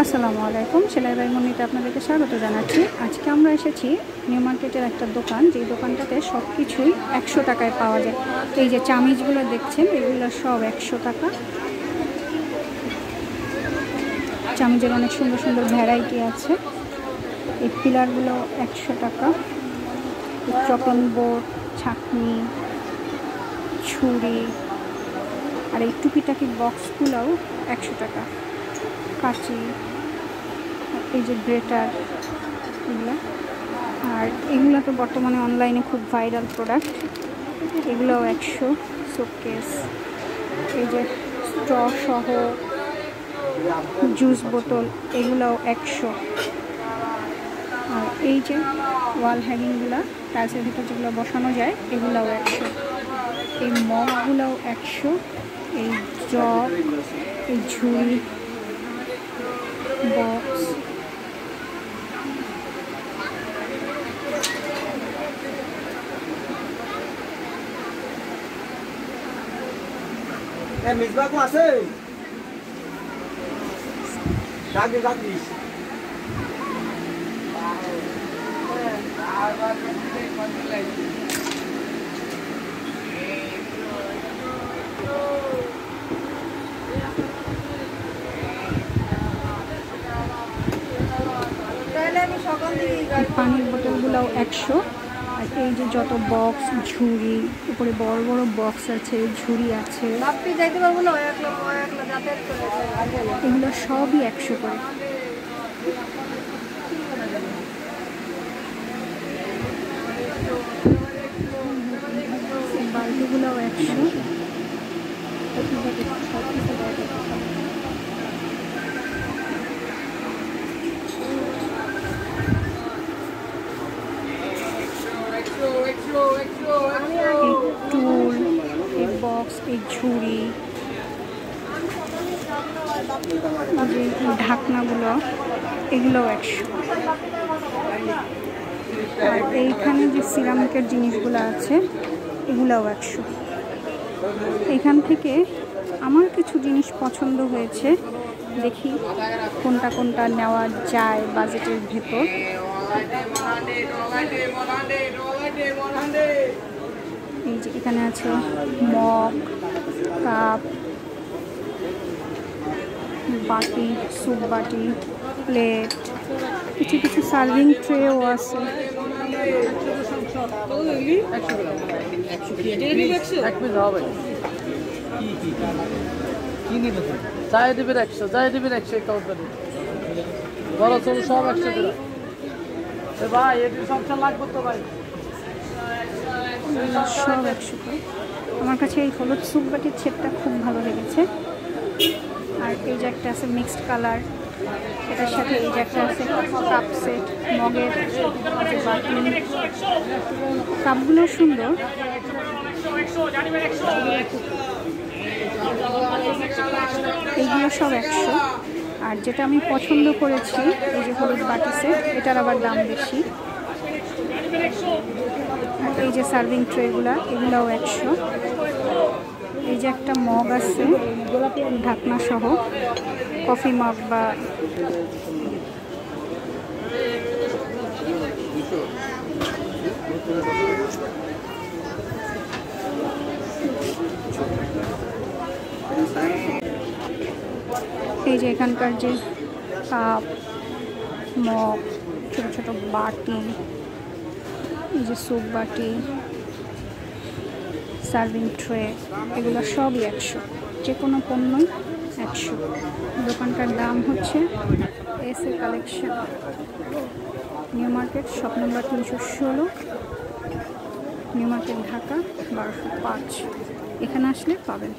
আসসালামু আলাইকুম, সেলাই বাই মুন্নিতে আপনাদেরকে স্বাগত জানাচ্ছি। আজকে আমরা এসেছি নিউ মার্কেটের একটা দোকান, যেই দোকানটাতে সব কিছুই 100 টাকায় পাওয়া যায়। এই যে চামিজগুলো দেখছেন, এগুলো সব 100 টাকা। চামিজের অনেক সুন্দর সুন্দর ভ্যারাইটি আছে। এই পিলারগুলো 100 টাকা। চপিং বোর্ড, ছাঁকনি, ছুরি, আর এই টুকিটাকি বক্সগুলোও 100 টাকা। কাঁচি, এই যে গ্রেটার, এগুলো। আর এগুলো তো বর্তমানে অনলাইনে খুব ভাইরাল প্রোডাক্ট, এগুলোও 100। শোকেস, এই যে স্ট্র সহ জুস বোতল, এগুলোও 100। আর এই যে ওয়াল হ্যাঙ্গিংগুলো টাইলসের ভিতর যেগুলো বসানো যায়, এগুলোও 100। এই মগগুলোও 100। এই জগ, এই ঝুড়ি, বক্স, মিসবাকও আছে। রাখবি রাখিস। পানির বোতলগুলোও 100। আর এই যে যত বক্স, ঝুড়ি, উপরে বড় বড় বক্স আছে, ঝুড়ি আছে, এগুলো সবই 100 করে। বালতিগুলোও 100। এই টুল, এই বক্স, এই ঝুড়ি, যে ঢাকনাগুলো, এগুলোও 100। আর এইখানে যে সিরামিকের জিনিসগুলো আছে, এগুলোও 100। এখান থেকে আমার কিছু জিনিস পছন্দ হয়েছে, দেখি কোনটা কোনটা নেওয়া যায় বাজেটের ভেতর। এই যে এখানে আছে মগ, কাপ, বাটি, স্যুপ বাটি, প্লেট, কিছু কিছু সার্ভিং ট্রেও আছে। চাই দেবেন 100, চাই দেবেন 100 কাউন্টারে। বড় ছোট সব 100 করে। ভাই এটি সংসার লাগবে তো ভাই, সব 100 করে। আমার কাছে এই হলুদ স্যুপ বাটির সেটটা খুব ভালো লেগেছে। আর এই যে একটা আছে মিক্সড কালার, এটার সাথে এই যে একটা আছে কাপ সেট, মগের বাটি। কাপগুলো সুন্দর। এইগুলো সব 100। আর যেটা আমি পছন্দ করেছি, এই যে হলুদ বাটি সেট, এটার আবার দাম বেশি। আর এই যে সার্ভিং ট্রেগুলা, এগুলোও 100। এই যে একটা মগ আছে ঢাকনা সহ, কফি মগ বা এই যে এখানকার যে কাপ, মগ, ছোট ছোট বাটি, এই যে স্যুপ বাটি, সার্ভিং ট্রে, এগুলো সবই 100। যে কোনো পণ্যই 100। দোকানটার দাম হচ্ছে SA collection, new market, shop number 316, new market, Dhaka 1205। এখানে আসলে পাবেন।